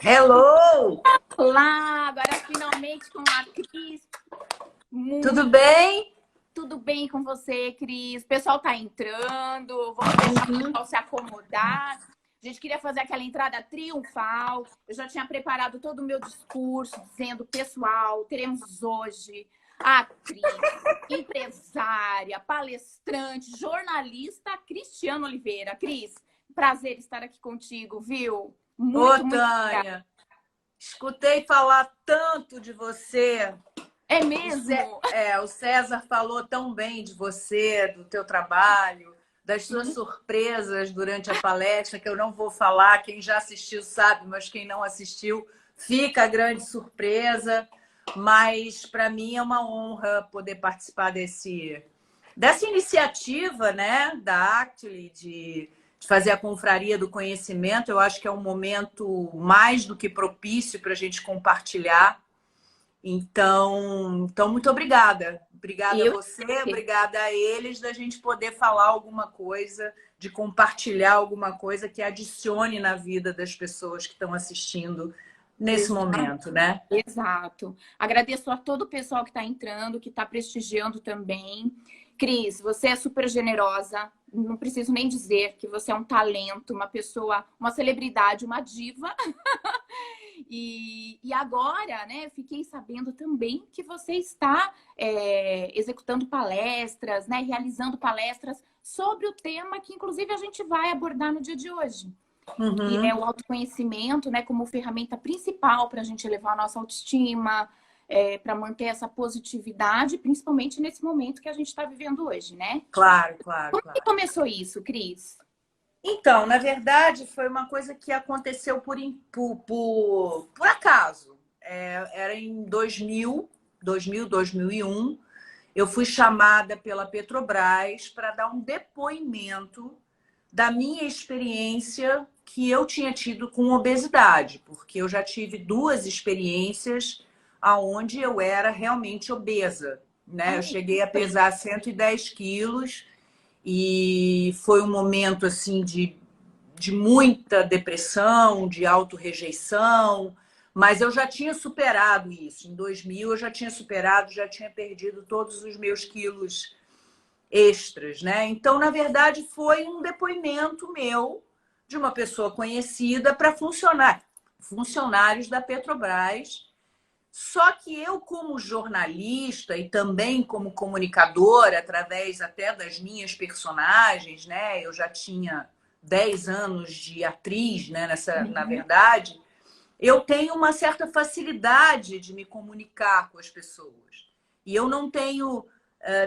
Hello! Olá, agora finalmente com a Cris. Tudo Muito bem? tudo bem com você, Cris? O pessoal tá entrando, vamos deixar o Uhum. pessoal se acomodar. A gente queria fazer aquela entrada triunfal. Eu já tinha preparado todo o meu discurso, dizendo, pessoal, teremos hoje a atriz, empresária, palestrante, jornalista Cristiane Oliveira. Cris, prazer estar aqui contigo, viu? Ô, Muito obrigada. Tânia, escutei falar tanto de você. É O mesmo? o César falou tão bem de você, do teu trabalho, das suas Sim. surpresas durante a palestra, que eu não vou falar, quem já assistiu sabe, mas quem não assistiu, fica a grande surpresa. Mas para mim é uma honra poder participar dessa iniciativa, né, da Actly, de fazer a confraria do conhecimento. Eu acho que é um momento mais do que propício para a gente compartilhar. Então, muito obrigada. Obrigada a Eu você, obrigada a eles da gente poder falar alguma coisa, de compartilhar alguma coisa que adicione na vida das pessoas que estão assistindo nesse Exato, momento, né? exato. Agradeço a todo o pessoal que está entrando, que está prestigiando também. Cris, você é super generosa. Não preciso nem dizer que você é um talento, uma pessoa, uma celebridade, uma diva. E agora, né, fiquei sabendo também que você está executando palestras, né, realizando palestras sobre o tema que, inclusive, a gente vai abordar no dia de hoje. Que é Uhum. o autoconhecimento, né, como ferramenta principal para a gente elevar a nossa autoestima, para manter essa positividade, principalmente nesse momento que a gente está vivendo hoje, né? Claro, claro, Como que claro. começou isso, Cris? Então, na verdade, foi uma coisa que aconteceu por acaso. Era em 2001. Eu fui chamada pela Petrobras para dar um depoimento da minha experiência que eu tinha tido com obesidade, porque eu já tive duas experiências aonde eu era realmente obesa, né? Eu Ai, cheguei a pesar 110 quilos e foi um momento assim de muita depressão, de autorrejeição, mas eu já tinha superado isso. Em 2000 eu já tinha superado, já tinha perdido todos os meus quilos extras, né? Então, na verdade, foi um depoimento meu de uma pessoa conhecida para funcionários da Petrobras. Só que eu, como jornalista e também como comunicadora, através até das minhas personagens, né? Eu já tinha 10 anos de atriz, né? Na uhum. verdade, eu tenho uma certa facilidade de me comunicar com as pessoas. E eu não tenho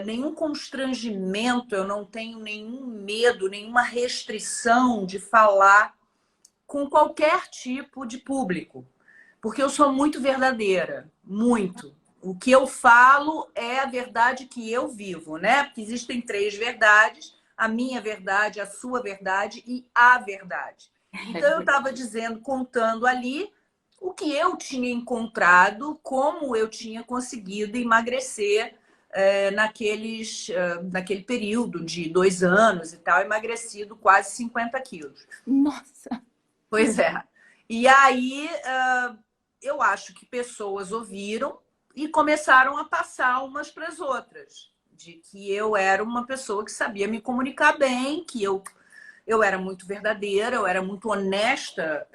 nenhum constrangimento, eu não tenho nenhum medo, nenhuma restrição de falar com qualquer tipo de público. Porque eu sou muito verdadeira, muito. O que eu falo é a verdade que eu vivo, né? Porque existem três verdades: a minha verdade, a sua verdade e a verdade. É Então eu verdade. estava dizendo, contando ali o que eu tinha encontrado, como eu tinha conseguido emagrecer naquele período de 2 anos e tal, emagrecido quase 50 quilos. Nossa, Pois é. E aí eu acho que pessoas ouviram e começaram a passar umas para as outras, de que eu era uma pessoa que sabia me comunicar bem, que eu era muito verdadeira, eu era muito honesta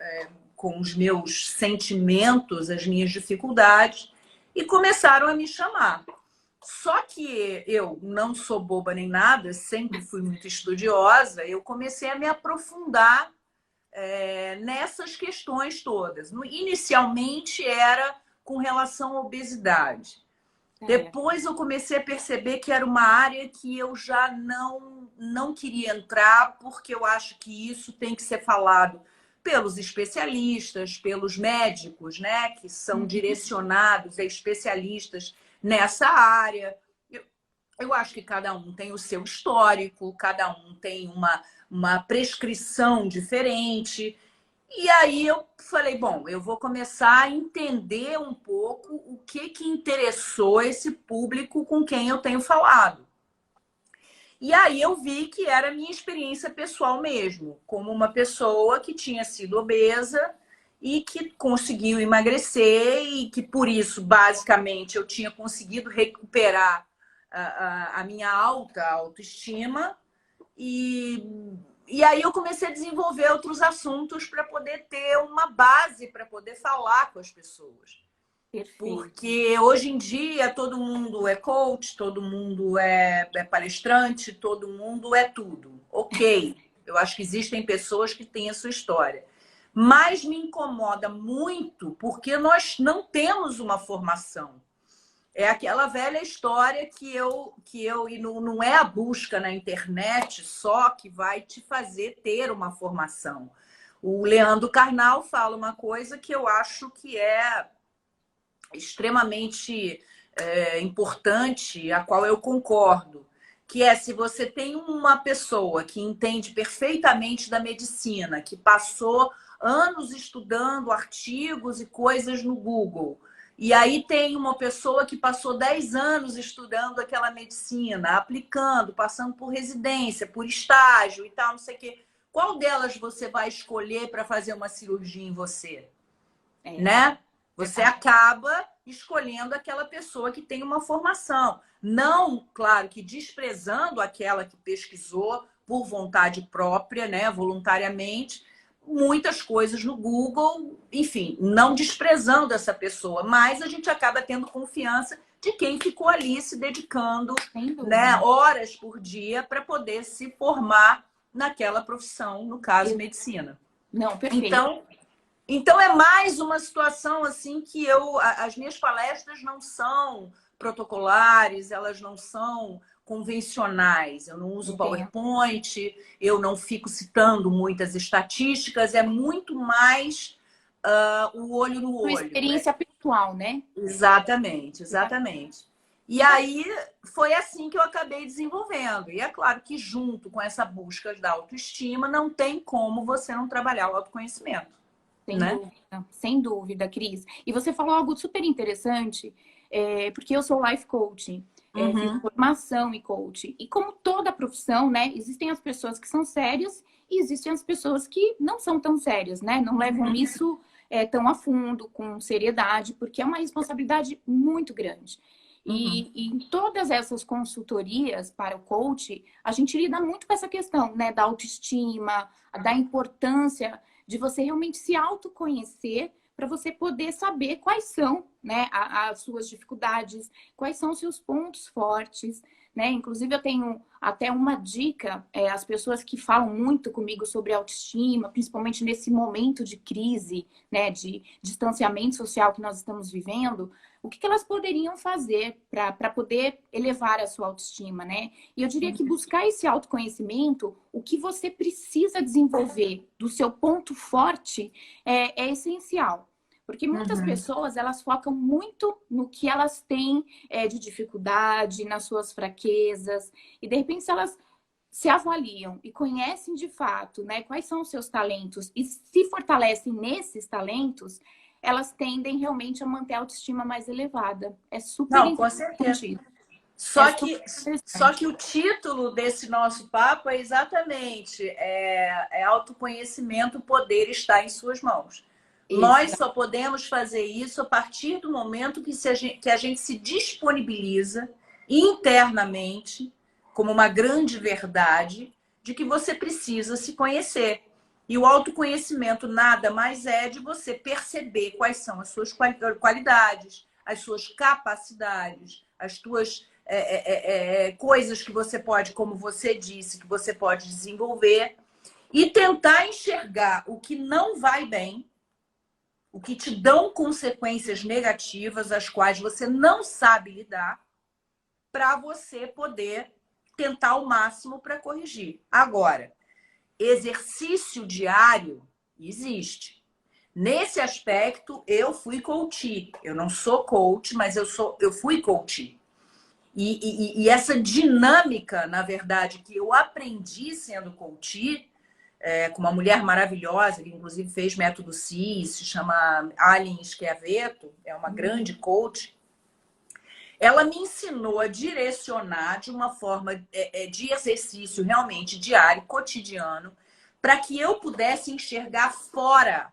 com os meus sentimentos, as minhas dificuldades, e começaram a me chamar. Só que eu não sou boba nem nada, sempre fui muito estudiosa, eu comecei a me aprofundar nessas questões todas. Inicialmente era com relação à obesidade. é, Depois eu comecei a perceber que era uma área que eu já não queria entrar, porque eu acho que isso tem que ser falado pelos especialistas, pelos médicos, né, que são uhum. direcionados a especialistas nessa área. Eu acho que cada um tem o seu histórico, cada um tem uma prescrição diferente. E aí eu falei, bom, eu vou começar a entender um pouco o que interessou esse público com quem eu tenho falado. E aí eu vi que era a minha experiência pessoal mesmo, como uma pessoa que tinha sido obesa e que conseguiu emagrecer e que por isso, basicamente, eu tinha conseguido recuperar a minha alta autoestima e aí eu comecei a desenvolver outros assuntos para poder ter uma base para poder falar com as pessoas. Perfeito. Porque hoje em dia todo mundo é coach, todo mundo é palestrante, todo mundo é tudo. Ok, eu acho que existem pessoas que têm a sua história. Mas me incomoda muito porque nós não temos uma formação. É aquela velha história e não é a busca na internet só que vai te fazer ter uma formação. O Leandro Carnal fala uma coisa que eu acho que é extremamente importante, a qual eu concordo, que é se você tem uma pessoa que entende perfeitamente da medicina, que passou anos estudando artigos e coisas no Google, e aí tem uma pessoa que passou 10 anos estudando aquela medicina, aplicando, passando por residência, por estágio e tal, não sei o quê. Qual delas você vai escolher para fazer uma cirurgia em você? Né? Você acaba escolhendo aquela pessoa que tem uma formação. Não, claro, que desprezando aquela que pesquisou por vontade própria, né, voluntariamente, muitas coisas no Google, enfim, não desprezando essa pessoa, mas a gente acaba tendo confiança de quem ficou ali se dedicando, né, horas por dia para poder se formar naquela profissão, no caso, medicina. Não, perfeito. Então é mais uma situação assim que as minhas palestras não são protocolares, elas não são convencionais. Eu não uso PowerPoint, eu não fico citando muitas estatísticas, é muito mais o olho no olho. Sua experiência pessoal, né? Exatamente, exatamente. E aí foi assim que eu acabei desenvolvendo. E é claro que junto com essa busca da autoestima, não tem como você não trabalhar o autoconhecimento. Sem dúvida, Cris. E você falou algo super interessante, porque eu sou life coach, fiz formação em coach. E como toda profissão, né, existem as pessoas que são sérias e existem as pessoas que não são tão sérias, né? Não levam isso tão a fundo, com seriedade, porque é uma responsabilidade muito grande. E em todas essas consultorias para o coach, a gente lida muito com essa questão, né, da autoestima, da importância de você realmente se autoconhecer para você poder saber quais são, né, as suas dificuldades, quais são os seus pontos fortes, né? Inclusive, eu tenho até uma dica, as pessoas que falam muito comigo sobre autoestima, principalmente nesse momento de crise, né, de distanciamento social que nós estamos vivendo, o que elas poderiam fazer para poder elevar a sua autoestima, né? E eu diria que buscar esse autoconhecimento, o que você precisa desenvolver do seu ponto forte é essencial. Porque muitas pessoas, elas focam muito no que elas têm de dificuldade, nas suas fraquezas. E, de repente, se elas se avaliam e conhecem de fato, né, quais são os seus talentos e se fortalecem nesses talentos, elas tendem realmente a manter a autoestima mais elevada. É super importante. Com certeza. Só que o título desse nosso papo é exatamente autoconhecimento, o poder está em suas mãos. Isso. Nós só podemos fazer isso a partir do momento que a gente se disponibiliza internamente, como uma grande verdade, de que você precisa se conhecer. E o autoconhecimento nada mais é de você perceber quais são as suas qualidades, as suas capacidades, as suas coisas que você pode, como você disse, que você pode desenvolver e tentar enxergar o que não vai bem, o que te dão consequências negativas, as quais você não sabe lidar, para você poder tentar ao máximo para corrigir. Agora, exercício diário existe. Nesse aspecto, eu fui coach. Eu não sou coach, mas eu fui coach. E essa dinâmica, na verdade, que eu aprendi sendo coach, com uma mulher maravilhosa, que inclusive fez método CIS, se chama Alien Schiavetto, é uma grande coach. Ela me ensinou a direcionar de uma forma de exercício realmente diário, cotidiano, para que eu pudesse enxergar fora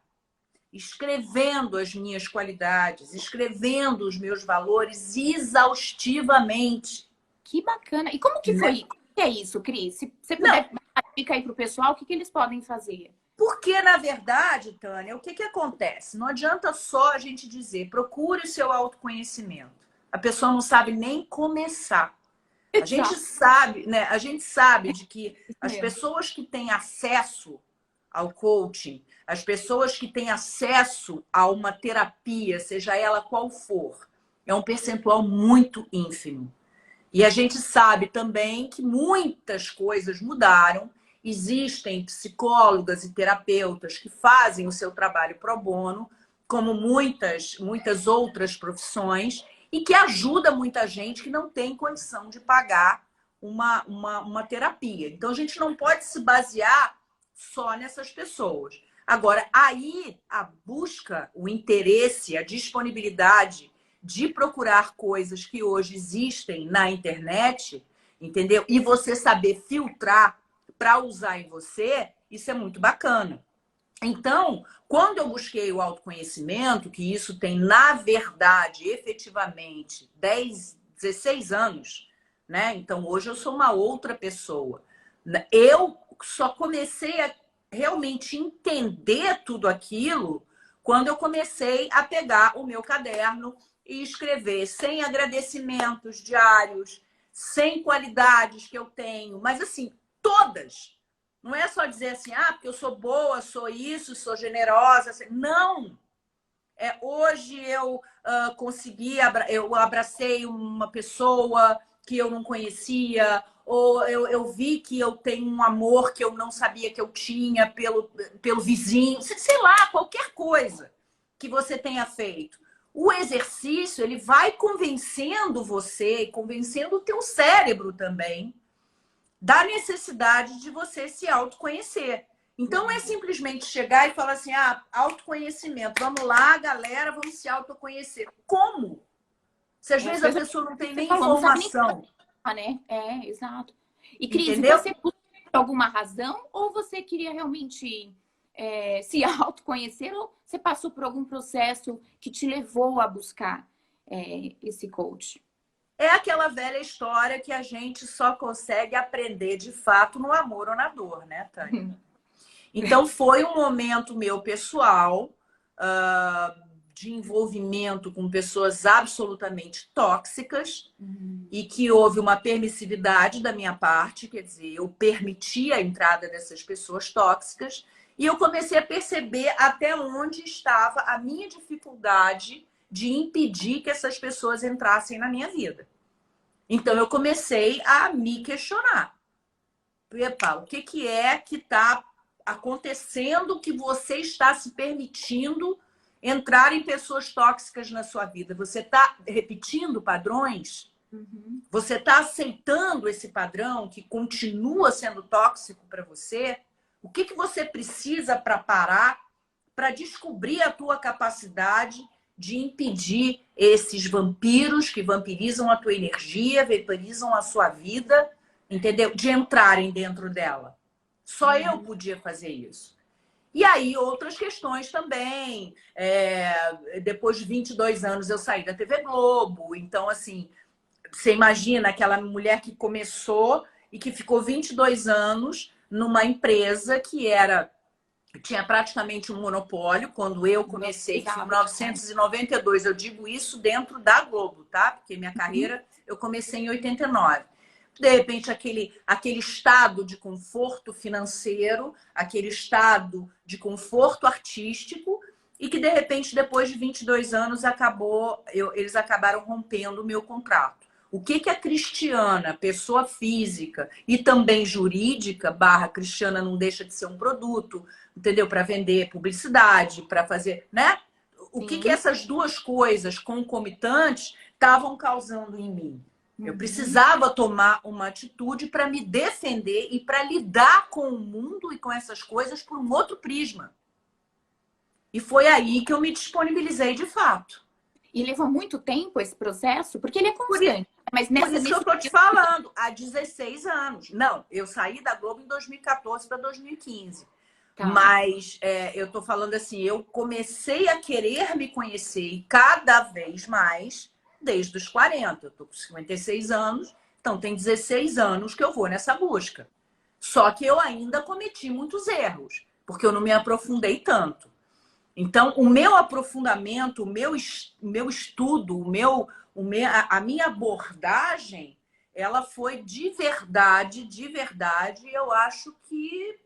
escrevendo as minhas qualidades, escrevendo os meus valores exaustivamente. Que bacana. E como que foi? Como que é isso, Cris? Se você puder dar uma dica aí para o pessoal, o que eles podem fazer? Porque, na verdade, Tânia, o que acontece? Não adianta só a gente dizer, procure o seu autoconhecimento. A pessoa não sabe nem começar. A gente sabe, né? A gente sabe de que as pessoas que têm acesso ao coaching, as pessoas que têm acesso a uma terapia, seja ela qual for, é um percentual muito ínfimo. E a gente sabe também que muitas coisas mudaram. Existem psicólogas e terapeutas que fazem o seu trabalho pro bono, como muitas outras profissões, e que ajuda muita gente que não tem condição de pagar uma terapia. Então, a gente não pode se basear só nessas pessoas. Agora, aí a busca, o interesse, a disponibilidade de procurar coisas que hoje existem na internet, entendeu? E você saber filtrar para usar em você, isso é muito bacana. Então, quando eu busquei o autoconhecimento, que isso tem, na verdade, efetivamente, 16 anos, né? Então, hoje eu sou uma outra pessoa. Eu só comecei a realmente entender tudo aquilo quando eu comecei a pegar o meu caderno e escrever 100 agradecimentos diários, 100 qualidades que eu tenho, mas assim, todas. Não é só dizer assim, porque eu sou boa, sou isso, sou generosa. Não! Hoje eu eu abracei uma pessoa que eu não conhecia, ou eu vi que eu tenho um amor que eu não sabia que eu tinha pelo vizinho, sei lá, qualquer coisa que você tenha feito. O exercício, ele vai convencendo você, convencendo o teu cérebro também, da necessidade de você se autoconhecer. Então, não é simplesmente chegar e falar assim, autoconhecimento, vamos lá, galera, vamos se autoconhecer. Como? Se às vezes a pessoa não tem nem informação. Né? Exato. E, Cris, entendeu? Você buscou por alguma razão ou você queria realmente se autoconhecer ou você passou por algum processo que te levou a buscar esse coach? É aquela velha história que a gente só consegue aprender de fato no amor ou na dor, né, Tânia? Então, foi um momento meu pessoal de envolvimento com pessoas absolutamente tóxicas e que houve uma permissividade da minha parte, quer dizer, eu permiti a entrada dessas pessoas tóxicas e eu comecei a perceber até onde estava a minha dificuldade de impedir que essas pessoas entrassem na minha vida. Então, eu comecei a me questionar. Epa, o que é que está acontecendo que você está se permitindo entrar em pessoas tóxicas na sua vida? Você está repetindo padrões? Você está aceitando esse padrão que continua sendo tóxico para você? O que você precisa para parar, para descobrir a tua capacidade de impedir esses vampiros que vampirizam a tua energia, vampirizam a sua vida, entendeu? De entrarem dentro dela. Só eu podia fazer isso. E aí, outras questões também. Depois de 22 anos, eu saí da TV Globo. Então, assim, você imagina aquela mulher que começou e que ficou 22 anos numa empresa que tinha praticamente um monopólio quando eu comecei, que foi em 1992. Eu digo isso dentro da Globo, tá? Porque minha carreira eu comecei em 89. De repente, aquele estado de conforto financeiro, aquele estado de conforto artístico, e que, de repente, depois de 22 anos, eles acabaram rompendo o meu contrato. O que a Cristiana, pessoa física e também jurídica, Cristiana não deixa de ser um produto, entendeu? Para vender publicidade, para fazer, né? O que essas duas coisas concomitantes estavam causando em mim? Eu precisava tomar uma atitude para me defender e para lidar com o mundo e com essas coisas por um outro prisma. E foi aí que eu me disponibilizei de fato. E levou muito tempo esse processo? Porque ele é constante. Mas por isso que eu estou te falando, há 16 anos. Não, eu saí da Globo em 2014 para 2015. Tá. Mas eu tô falando assim, eu comecei a querer me conhecer e cada vez mais desde os 40. Eu tô com 56 anos, então tem 16 anos que eu vou nessa busca. Só que eu ainda cometi muitos erros, porque eu não me aprofundei tanto. Então, o meu aprofundamento, o meu estudo, a minha abordagem, ela foi de verdade, eu acho que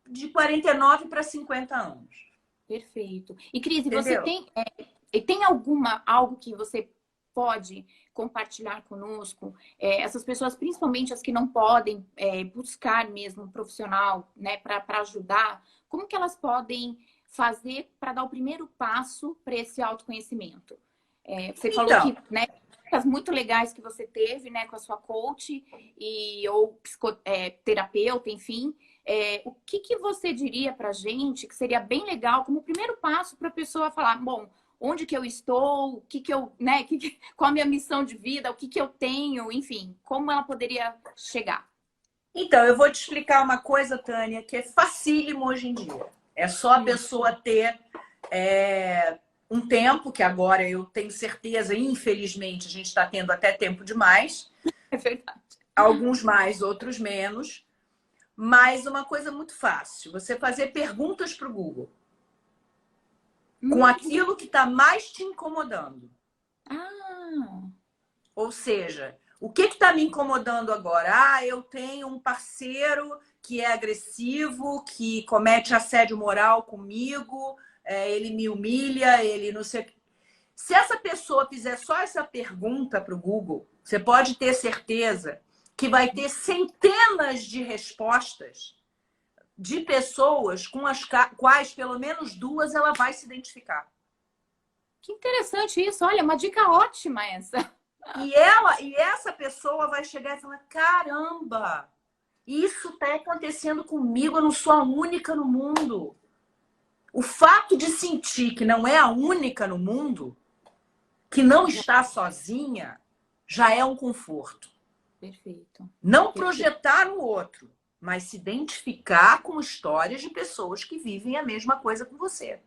de 49 para 50 anos. Perfeito. E, Cris, você Entendeu? tem algo que você pode compartilhar conosco? Essas pessoas, principalmente as que não podem buscar mesmo um profissional, né, para ajudar, como que elas podem fazer para dar o primeiro passo para esse autoconhecimento? Você falou Então, que, né, dicas muito legais que você teve, né, com a sua coach ou terapeuta, enfim. O que você diria para a gente que seria bem legal como primeiro passo para a pessoa falar, bom, onde que eu estou, o que eu, né, qual a minha missão de vida, o que eu tenho, enfim, como ela poderia chegar? então, eu vou te explicar uma coisa, Tânia, que é facílimo hoje em dia. É só a pessoa ter um tempo, que agora eu tenho certeza, infelizmente, a gente está tendo até tempo demais. É verdade. Alguns mais, outros menos. Mas uma coisa muito fácil, você fazer perguntas para o Google com aquilo que está mais te incomodando. Ah, Ou seja, o que está me incomodando agora? Ah, eu tenho um parceiro que é agressivo, que comete assédio moral comigo, ele me humilha, ele não sei. Se essa pessoa fizer só essa pergunta para o Google, você pode ter certeza que vai ter centenas de respostas de pessoas com as quais pelo menos duas ela vai se identificar. que interessante isso. Olha, uma dica ótima essa. E essa pessoa vai chegar e falar: caramba, isso está acontecendo comigo, eu não sou a única no mundo. O fato de sentir que não é a única no mundo, que não está sozinha, já é um conforto. Perfeito. Não Perfeito. projetar no outro, mas se identificar com histórias de pessoas que vivem a mesma coisa que você.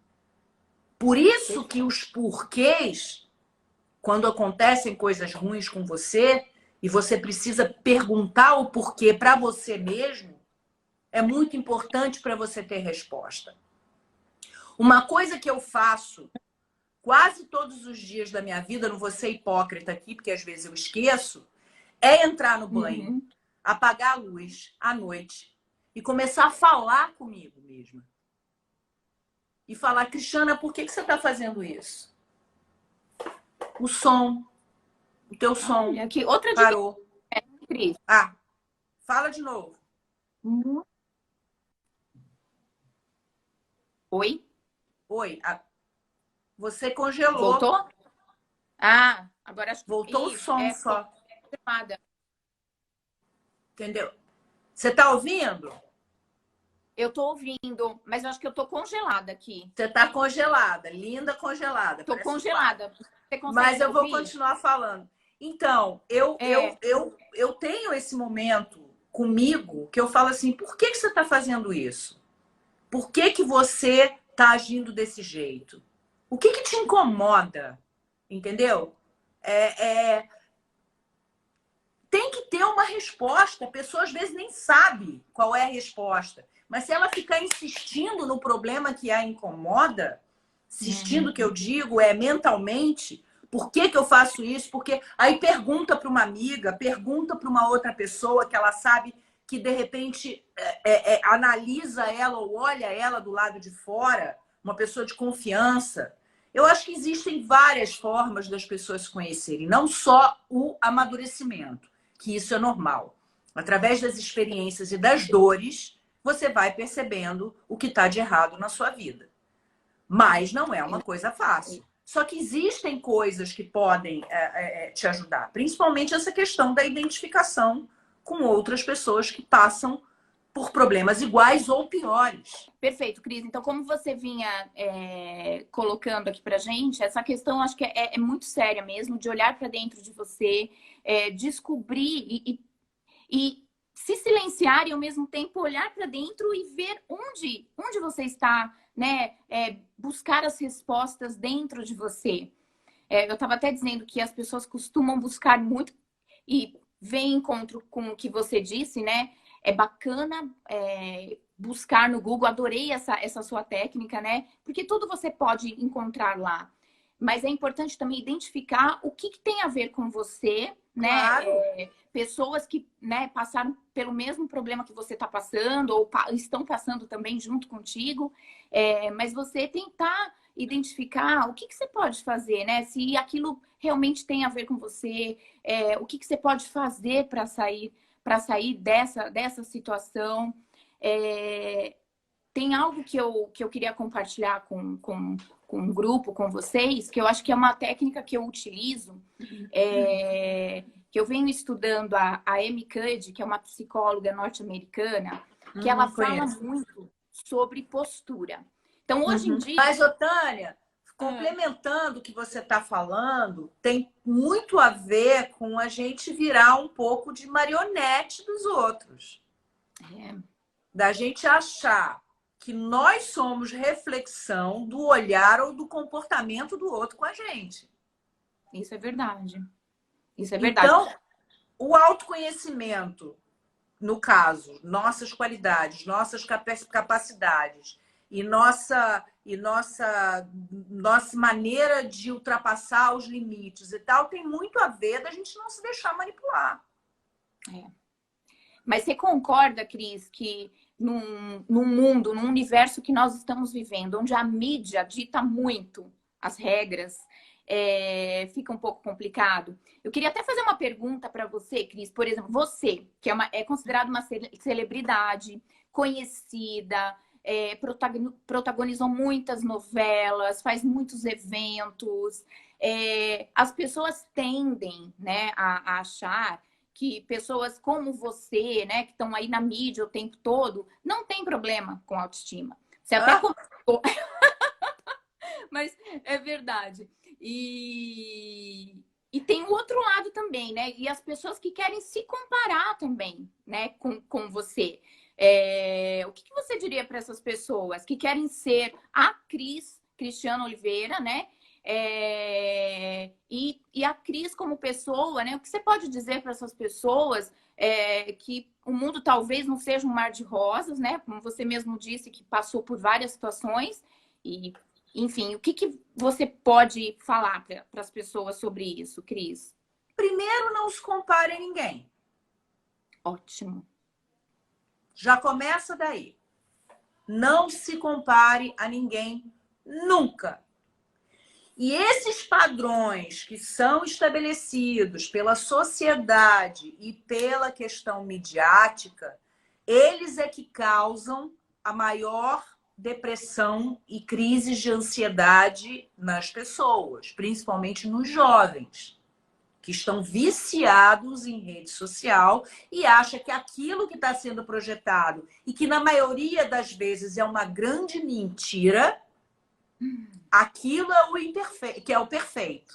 Por isso que os porquês, quando acontecem coisas ruins com você e você precisa perguntar o porquê para você mesmo, é muito importante para você ter resposta. Uma coisa que eu faço quase todos os dias da minha vida, não vou ser hipócrita aqui, porque às vezes eu esqueço, é entrar no banho, Uhum. apagar a luz à noite e começar a falar comigo mesma. E falar: Cristiana, por que você está fazendo isso? O som, o teu som Olha, aqui outra dica, parou. Cris. Ah, fala de novo. Mu- Oi? Oi, você congelou. Voltou? Ah, agora acho que. Voltou o Ih, som ficou só. chamada. Entendeu? Você tá ouvindo? Eu tô ouvindo, mas eu acho que eu tô congelada aqui. Você tá congelada, linda congelada, Tô parece um quadro. congelada. Você consegue Mas me eu vou ouvir? continuar falando. Então, É, eu tenho esse momento comigo que eu falo assim: por que você está fazendo isso? Por que você está agindo desse jeito? O que te incomoda? Entendeu? Tem que ter uma resposta. A pessoa às vezes nem sabe qual é a resposta. Mas se ela ficar insistindo no problema que a incomoda, insistindo, que eu digo, mentalmente, por que eu faço isso? Porque aí pergunta para uma amiga, pergunta para uma outra pessoa que ela sabe que de repente analisa ela ou olha ela do lado de fora, uma pessoa de confiança. Eu acho que existem várias formas das pessoas se conhecerem, não só o amadurecimento, que isso é normal. Através das experiências e das dores, você vai percebendo o que está de errado na sua vida. Mas não é uma coisa fácil. Só que existem coisas que podem te ajudar, principalmente essa questão da identificação com outras pessoas que passam por problemas iguais ou piores. perfeito, Cris. Então, como você vinha colocando aqui pra gente, essa questão acho que é muito séria mesmo, de olhar para dentro de você, descobrir e se silenciar e ao mesmo tempo olhar para dentro e ver onde você está, né? Buscar as respostas dentro de você. Eu estava até dizendo que as pessoas costumam buscar muito e vem em encontro com o que você disse, né? É bacana buscar no Google, adorei essa sua técnica, né? Porque tudo você pode encontrar lá. Mas é importante também identificar o que tem a ver com você, né? Claro. Pessoas que, né, passaram pelo mesmo problema que você está passando ou estão passando também junto contigo. Mas você tentar identificar o que você pode fazer, né? Se aquilo realmente tem a ver com você, o que você pode fazer para sair dessa situação. Tem algo que eu queria compartilhar com um grupo, com vocês, que eu acho que é uma técnica que eu utilizo, que eu venho estudando a Amy Cuddy, que é uma psicóloga norte-americana, que ela fala muito sobre postura. Então, hoje em dia... Mas, ô, Tânia, complementando o que você está falando, tem muito a ver com a gente virar um pouco de marionete dos outros. Da gente achar que nós somos reflexão do olhar ou do comportamento do outro com a gente. Isso é verdade. Isso é verdade. Então, o autoconhecimento, no caso, nossas qualidades, nossas capacidades e nossa maneira de ultrapassar os limites e tal, tem muito a ver da gente não se deixar manipular. Mas você concorda, Cris, que num mundo, num universo que nós estamos vivendo, onde a mídia dita muito as regras, fica um pouco complicado? Eu queria até fazer uma pergunta para você, Cris. Por exemplo, você, que é considerada uma celebridade, conhecida, protagonizou muitas novelas, faz muitos eventos. As pessoas tendem, né, a achar que pessoas como você, né, que estão aí na mídia o tempo todo, não tem problema com autoestima. Você até comentou. Mas é verdade. E tem o outro lado também, né? E as pessoas que querem se comparar também, né, com você. O que você diria para essas pessoas que querem ser a Cristiana Oliveira, né? E a Cris como pessoa, né? O que você pode dizer para essas pessoas que o mundo talvez não seja um mar de rosas, né? Como você mesmo disse, que passou por várias situações. E, enfim, o que você pode falar para as pessoas sobre isso, Cris? Primeiro, não se compare a ninguém. Ótimo. Já começa daí. Não se compare a ninguém nunca. E esses padrões que são estabelecidos pela sociedade e pela questão midiática, eles é que causam a maior depressão e crises de ansiedade nas pessoas, principalmente nos jovens, que estão viciados em rede social e acham que aquilo que está sendo projetado e que na maioria das vezes é uma grande mentira, aquilo é o imperfeito, que é o perfeito.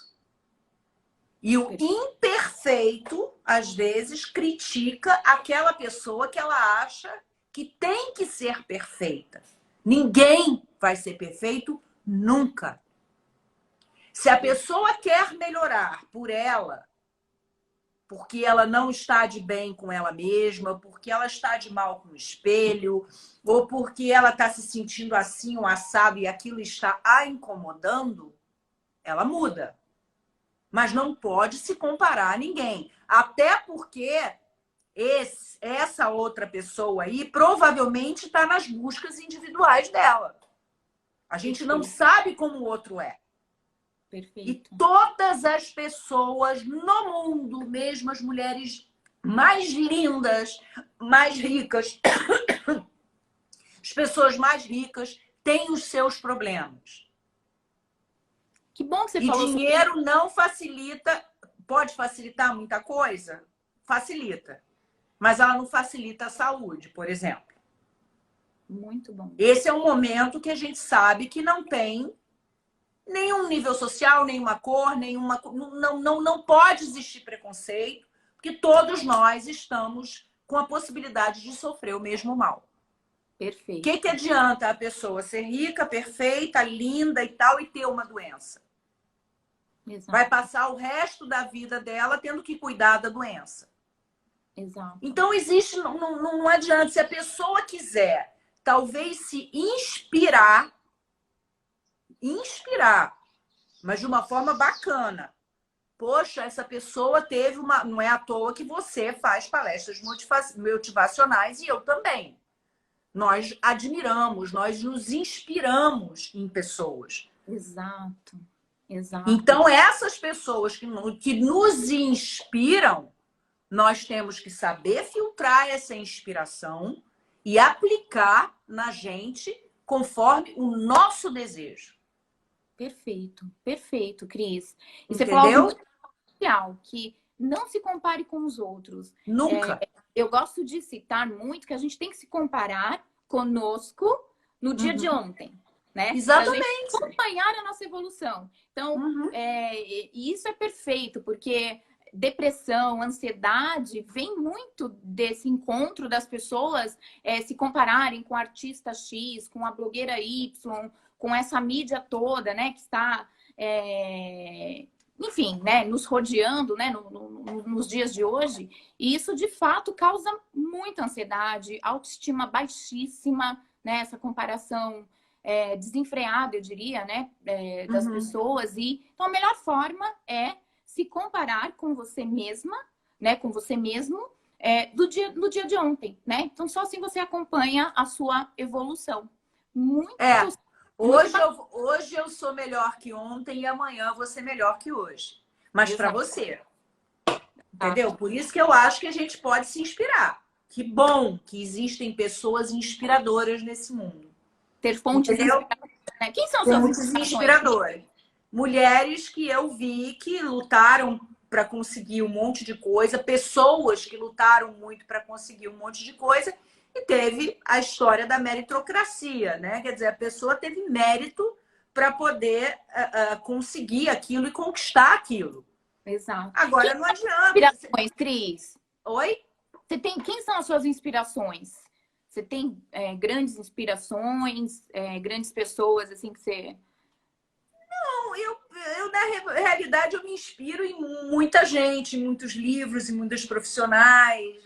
E o imperfeito, às vezes, critica aquela pessoa que ela acha que tem que ser perfeita. Ninguém vai ser perfeito nunca. Se a pessoa quer melhorar por ela, porque ela não está de bem com ela mesma, porque ela está de mal com o espelho, ou porque ela está se sentindo assim, um assado, e aquilo está a incomodando, ela muda. Mas não pode se comparar a ninguém. Até porque essa outra pessoa aí provavelmente está nas buscas individuais dela. A gente não sabe como o outro é. Perfeito. E todas as pessoas no mundo, mesmo as mulheres mais lindas, mais ricas, as pessoas mais ricas têm os seus problemas. Que bom que você e falou. Dinheiro não facilita, pode facilitar muita coisa? Facilita. Mas ela não facilita a saúde, por exemplo. Muito bom. Esse é um momento que a gente sabe que não tem nenhum nível social, nenhuma cor, não pode existir preconceito, porque todos nós estamos com a possibilidade de sofrer o mesmo mal. O Perfeito. que adianta a pessoa ser rica, perfeita, linda e tal e ter uma doença? Exato. Vai passar o resto da vida dela tendo que cuidar da doença. Exato. Então, existe, não adianta. Se a pessoa quiser, talvez se inspirar, mas de uma forma bacana. Poxa, essa pessoa teve uma... Não é à toa que você faz palestras motivacionais e eu também. Nós admiramos, nós nos inspiramos em pessoas. Exato. Exato. Então, essas pessoas que nos inspiram, nós temos que saber filtrar essa inspiração e aplicar na gente conforme o nosso desejo. Perfeito. Perfeito, Cris. E você Entendeu? falou algo muito especial, que não se compare com os outros. Nunca. Eu gosto de citar muito que a gente tem que se comparar conosco no dia de ontem, né? Exatamente. Pra gente acompanhar a nossa evolução. Então, e isso é perfeito, porque depressão, ansiedade, vem muito desse encontro das pessoas se compararem com o artista X, com a blogueira Y, com essa mídia toda, né? Que está... enfim, né, nos rodeando, né, nos dias de hoje, e isso de fato causa muita ansiedade, autoestima baixíssima, né, essa comparação desenfreada, eu diria, né, das pessoas. E então a melhor forma é se comparar com você mesma, né, com você mesmo, no dia de ontem, né? Então só assim você acompanha a sua evolução. Muito Hoje eu sou melhor que ontem e amanhã eu vou ser melhor que hoje. Mas para você. Entendeu? Por isso que eu acho que a gente pode se inspirar. Que bom que existem pessoas inspiradoras nesse mundo. Ter fontes inspiradoras, né? Quem são suas inspiradoras? Mulheres que eu vi que lutaram para conseguir um monte de coisa, pessoas que lutaram muito para conseguir um monte de coisa. E teve a história da meritocracia, né? Quer dizer, a pessoa teve mérito para poder conseguir aquilo e conquistar aquilo. Exato. Agora, não adianta. Inspirações, Cris? Oi? Quem são as suas inspirações? Você tem grandes inspirações, grandes pessoas assim que você... Não, eu na realidade eu me inspiro em muita gente, em muitos livros, em muitos profissionais.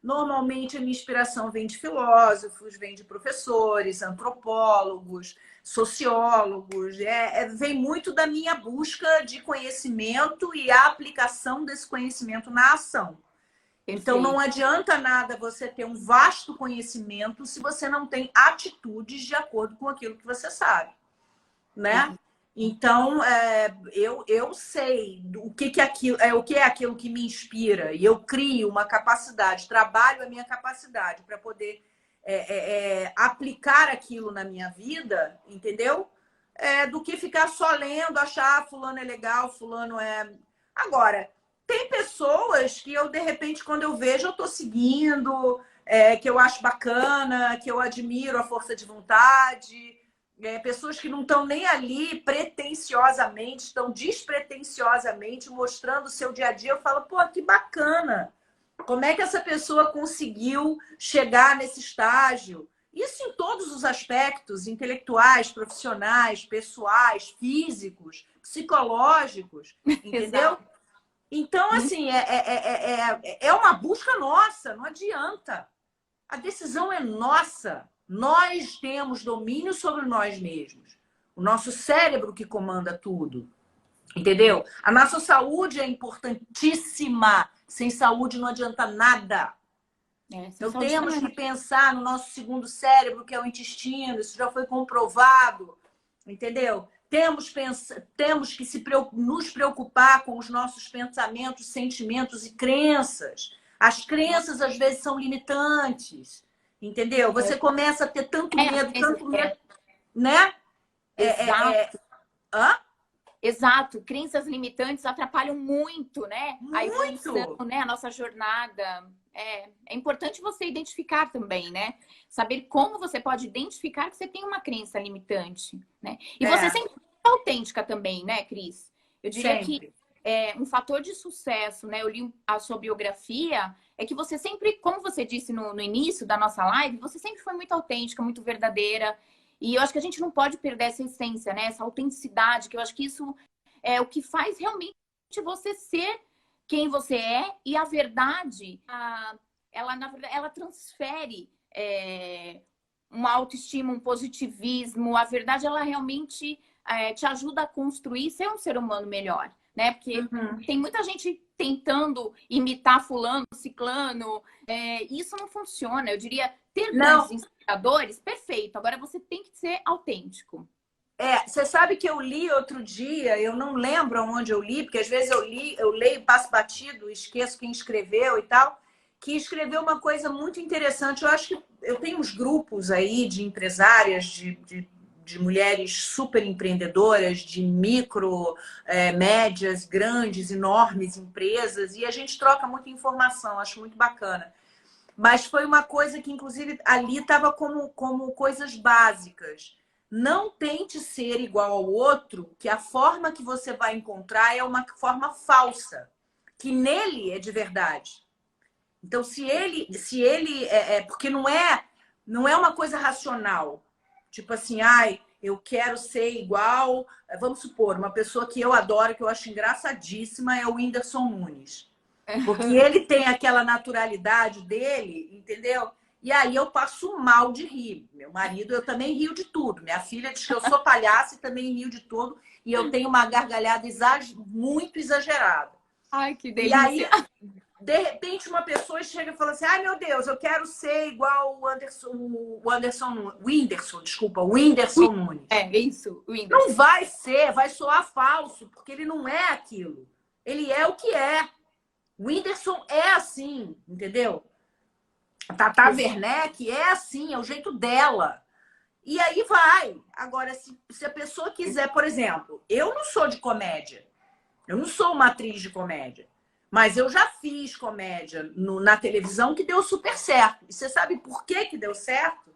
Normalmente a minha inspiração vem de filósofos, vem de professores, antropólogos, sociólogos. Vem muito da minha busca de conhecimento e a aplicação desse conhecimento na ação. Então não adianta nada você ter um vasto conhecimento se você não tem atitudes de acordo com aquilo que você sabe, né? Então, eu sei o que é aquilo que me inspira e eu crio uma capacidade, trabalho a minha capacidade para poder aplicar aquilo na minha vida, entendeu? Do que ficar só lendo, achar fulano é legal, fulano é... Agora, tem pessoas que eu, de repente, quando eu vejo, eu tô seguindo, que eu acho bacana, que eu admiro a força de vontade... pessoas que não estão nem ali pretensiosamente, estão despretensiosamente mostrando o seu dia a dia. Eu falo, pô, que bacana! Como é que essa pessoa conseguiu chegar nesse estágio? Isso em todos os aspectos, intelectuais, profissionais, pessoais, físicos, psicológicos, entendeu? Exato. Então, assim, é uma busca nossa, não adianta. A decisão é nossa. Nós temos domínio sobre nós mesmos. O nosso cérebro que comanda tudo. Entendeu? A nossa saúde é importantíssima. Sem saúde não adianta nada. Então temos que pensar no nosso segundo cérebro, que é o intestino. Isso já foi comprovado. Entendeu? Temos que nos preocupar com os nossos pensamentos, sentimentos e crenças. As crenças, às vezes, são limitantes. Entendeu? Você começa a ter tanto medo, né? Exato. Exato. Crenças limitantes atrapalham muito, né? A evolução, né? A nossa jornada. É importante você identificar também, né? Saber como você pode identificar que você tem uma crença limitante, né? E você sempre é autêntica também, né, Cris? Eu diria que um fator de sucesso, né? Eu li a sua biografia, é que você sempre, como você disse no início da nossa live, você sempre foi muito autêntica, muito verdadeira. E eu acho que a gente não pode perder essa essência, né? Essa autenticidade, que eu acho que isso é o que faz realmente você ser quem você é. E a verdade, ela, na verdade, ela transfere uma autoestima, um positivismo. A verdade, ela realmente te ajuda a construir e ser um ser humano melhor, né? Porque tem muita gente tentando imitar fulano, ciclano. Isso não funciona. Eu diria, ter grandes inspiradores, perfeito. Agora você tem que ser autêntico. Você sabe que eu li outro dia, eu não lembro onde eu li, porque às vezes eu leio, passo batido, esqueço quem escreveu e tal, que escreveu uma coisa muito interessante. Eu acho que eu tenho uns grupos aí de empresárias, de mulheres super empreendedoras, de micro, médias, grandes, enormes empresas, e a gente troca muita informação, acho muito bacana. Mas foi uma coisa que, inclusive, ali estava como coisas básicas. Não tente ser igual ao outro, que a forma que você vai encontrar é uma forma falsa, que nele é de verdade. Então, se ele porque não é uma coisa racional. Tipo assim, ai, eu quero ser igual. Vamos supor, uma pessoa que eu adoro, que eu acho engraçadíssima, é o Whindersson Nunes. Porque ele tem aquela naturalidade dele, entendeu? E aí eu passo mal de rir. Meu marido, eu também rio de tudo. Minha filha diz que eu sou palhaça e também rio de tudo. E eu tenho uma gargalhada muito exagerada. Ai, que delícia! E aí, de repente, uma pessoa chega e fala assim: ai, meu Deus, eu quero ser igual o Whindersson Nunes. Isso, o Whindersson. Não vai ser, vai soar falso, porque ele não é aquilo. Ele é o que é. O Whindersson é assim, entendeu? A Tata Werneck é assim, é o jeito dela. E aí vai. Agora, se a pessoa quiser, por exemplo, eu não sou de comédia. Eu não sou uma atriz de comédia. Mas eu já fiz comédia na televisão que deu super certo. E você sabe por que deu certo?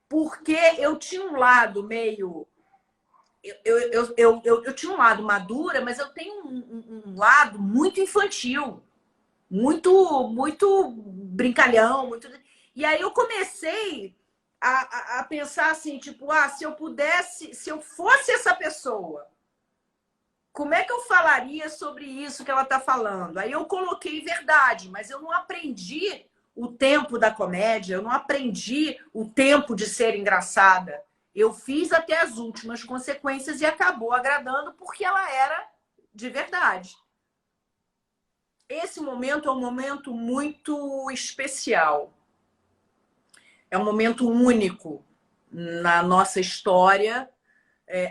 Porque eu tinha um lado meio... Eu tinha um lado madura, mas eu tenho um lado muito infantil. Muito brincalhão. E aí eu comecei a pensar assim, tipo, se eu fosse essa pessoa, como é que eu falaria sobre isso que ela está falando? Aí eu coloquei verdade, mas eu não aprendi o tempo da comédia, eu não aprendi o tempo de ser engraçada. Eu fiz até as últimas consequências e acabou agradando porque ela era de verdade. Esse momento é um momento muito especial. É um momento único na nossa história.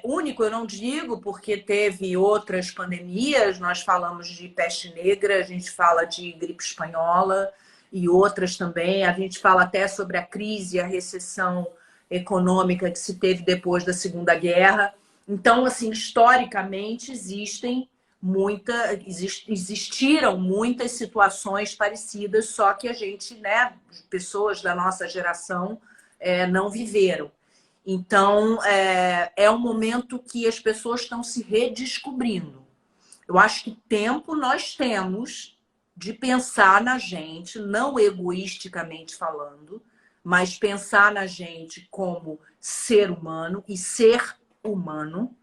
Único eu não digo, porque teve outras pandemias. Nós falamos de peste negra, a gente fala de gripe espanhola e outras também. A gente fala até sobre a crise, a recessão econômica que se teve depois da Segunda Guerra. Então, assim, historicamente existiram muitas situações parecidas, só que a gente, né, pessoas da nossa geração não viveram. Então, é um momento que as pessoas estão se redescobrindo. Eu acho que tempo nós temos de pensar na gente, não egoisticamente falando, mas pensar na gente como ser humano e ser humano.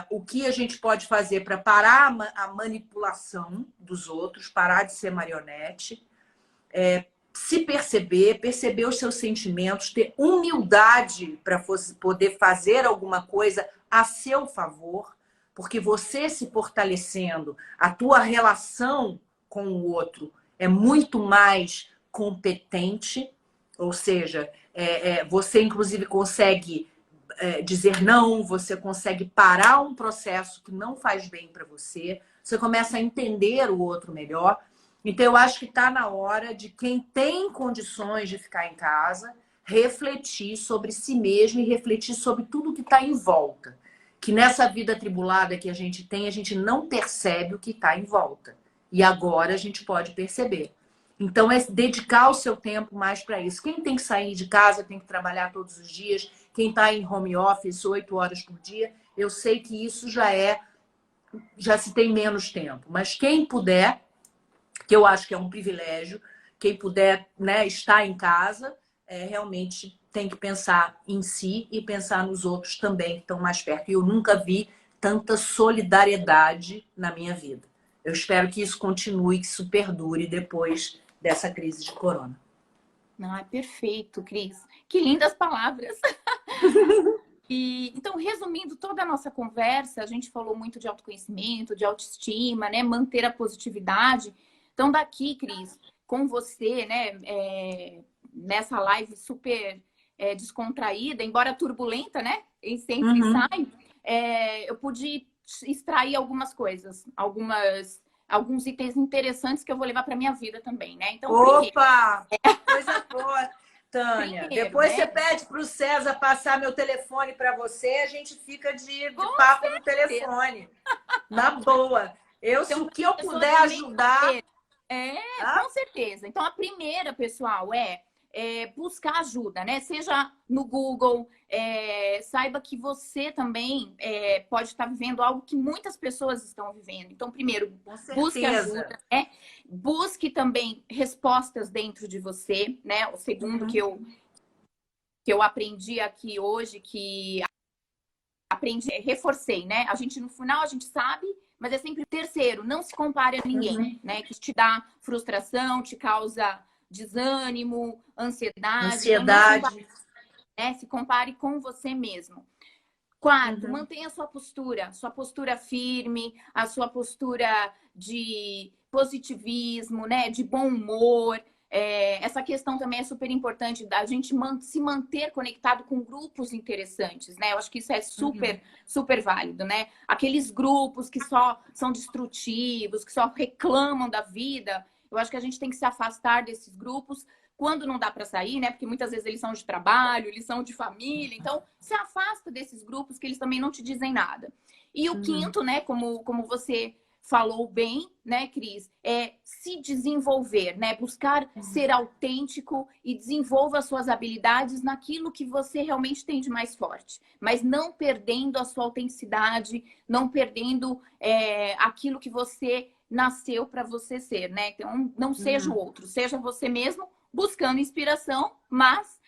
O que a gente pode fazer para parar a manipulação dos outros, parar de ser marionete, se perceber os seus sentimentos, ter humildade para poder fazer alguma coisa a seu favor, porque você se fortalecendo, a tua relação com o outro é muito mais competente, ou seja, você inclusive consegue dizer não, você consegue parar um processo que não faz bem para você, você começa a entender o outro melhor. Então, eu acho que está na hora de quem tem condições de ficar em casa, refletir sobre si mesmo e refletir sobre tudo que está em volta. Que nessa vida atribulada que a gente tem, a gente não percebe o que está em volta. E agora a gente pode perceber. Então, é dedicar o seu tempo mais para isso. Quem tem que sair de casa, tem que trabalhar todos os dias. Quem está em home office 8 horas por dia, eu sei que isso já é já se tem menos tempo. Mas quem puder, que eu acho que é um privilégio, quem puder, né, estar em casa, realmente tem que pensar em si e pensar nos outros também que estão mais perto. E eu nunca vi tanta solidariedade na minha vida. Eu espero que isso continue, que isso perdure depois dessa crise de corona. Não, é perfeito, Cris. Que lindas palavras. Então, resumindo toda a nossa conversa, a gente falou muito de autoconhecimento, de autoestima, né? Manter a positividade. Então, daqui, Cris, com você, né? Nessa live super descontraída, embora turbulenta, né? E sempre sai. Eu pude extrair algumas coisas, alguns itens interessantes que eu vou levar para minha vida também, né? Então, opa! Coisa boa, Tânia. primeiro, Depois né? você pede para o César passar meu telefone para você, a gente fica de Com papo certeza. no telefone. Na boa. Então, Se o que eu pessoas puder também ajudar. com certeza. Então, a primeira, pessoal, buscar ajuda, né? Seja no Google, saiba que você também pode estar vivendo algo que muitas pessoas estão vivendo. Então, primeiro, busque ajuda, né? Busque também respostas dentro de você, né? O segundo que eu aprendi aqui hoje, que aprendi, reforcei, né? No final a gente sabe, mas é sempre terceiro, não se compare a ninguém, né? Que te dá frustração, te causa desânimo, ansiedade. Então, não se compare, né? Se compare com você mesmo. Quarto, mantenha a sua postura firme, a sua postura de positivismo, né? De bom humor. Essa questão também é super importante da gente se manter conectado com grupos interessantes, né? Eu acho que isso é super válido, né? Aqueles grupos que só são destrutivos, que só reclamam da vida, eu acho que a gente tem que se afastar desses grupos quando não dá para sair, né? Porque muitas vezes eles são de trabalho, eles são de família, então se afasta desses grupos que eles também não te dizem nada. E o quinto, né? Como você falou bem, né, Cris? É se desenvolver, né? Buscar ser autêntico e desenvolva as suas habilidades naquilo que você realmente tem de mais forte. Mas não perdendo a sua autenticidade, não perdendo aquilo que você nasceu para você ser, né? Então, não seja o outro, seja você mesmo, buscando inspiração, mas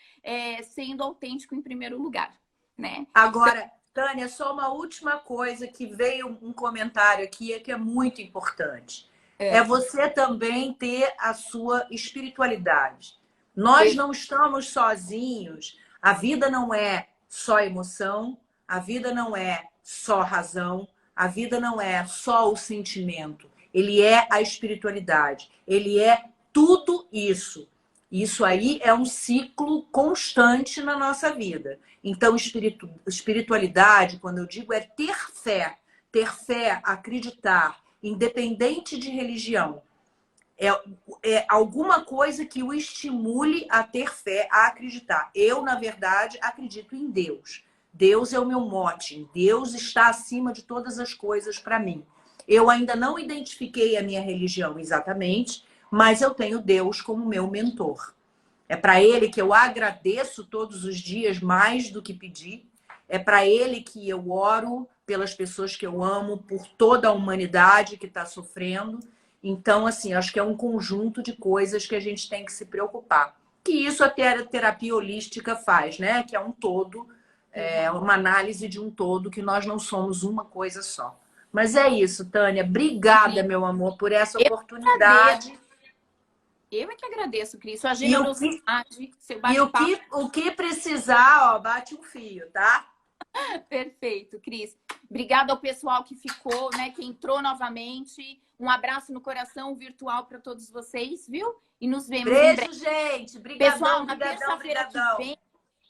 sendo autêntico em primeiro lugar, né? Agora, Tânia, só uma última coisa que veio um comentário aqui que é muito importante. É você também ter a sua espiritualidade. Nós não estamos sozinhos. A vida não é só emoção, a vida não é só razão, a vida não é só o sentimento. Ele é a espiritualidade. Ele é tudo isso. Isso aí é um ciclo constante na nossa vida. Então, espiritualidade, quando eu digo, é ter fé, acreditar, independente de religião. É alguma coisa que o estimule a ter fé, a acreditar. Eu, na verdade, acredito em Deus. Deus é o meu mote. Deus está acima de todas as coisas para mim. Eu ainda não identifiquei a minha religião exatamente, mas eu tenho Deus como meu mentor. É para Ele que eu agradeço todos os dias mais do que pedi. É para Ele que eu oro pelas pessoas que eu amo, por toda a humanidade que está sofrendo. Então, assim, acho que é um conjunto de coisas que a gente tem que se preocupar. Que isso a terapia holística faz, né? Que é um todo, uma análise de um todo, que nós não somos uma coisa só. Mas é isso, Tânia. Obrigada, meu amor, por essa oportunidade. Eu é que agradeço, Cris, sua generosidade, seu E bate-papo. o que precisar, ó, bate um fio, tá? Perfeito, Cris. Obrigada ao pessoal que ficou, né, que entrou novamente. Um abraço no coração virtual para todos vocês, viu? E nos vemos em breve. Beijo, gente. Brigadão, Pessoal,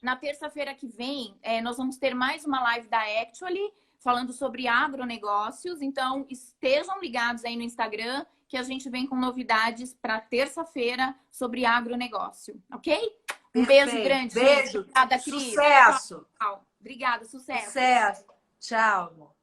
na terça-feira que vem, nós vamos ter mais uma live da Actually, falando sobre agronegócios. Então, estejam ligados aí no Instagram, que a gente vem com novidades para terça-feira sobre agronegócio, ok? Um beijo grande. Beijo. Obrigada, Cris. Sucesso. Tchau. Obrigada, sucesso. Sucesso. Tchau, amor.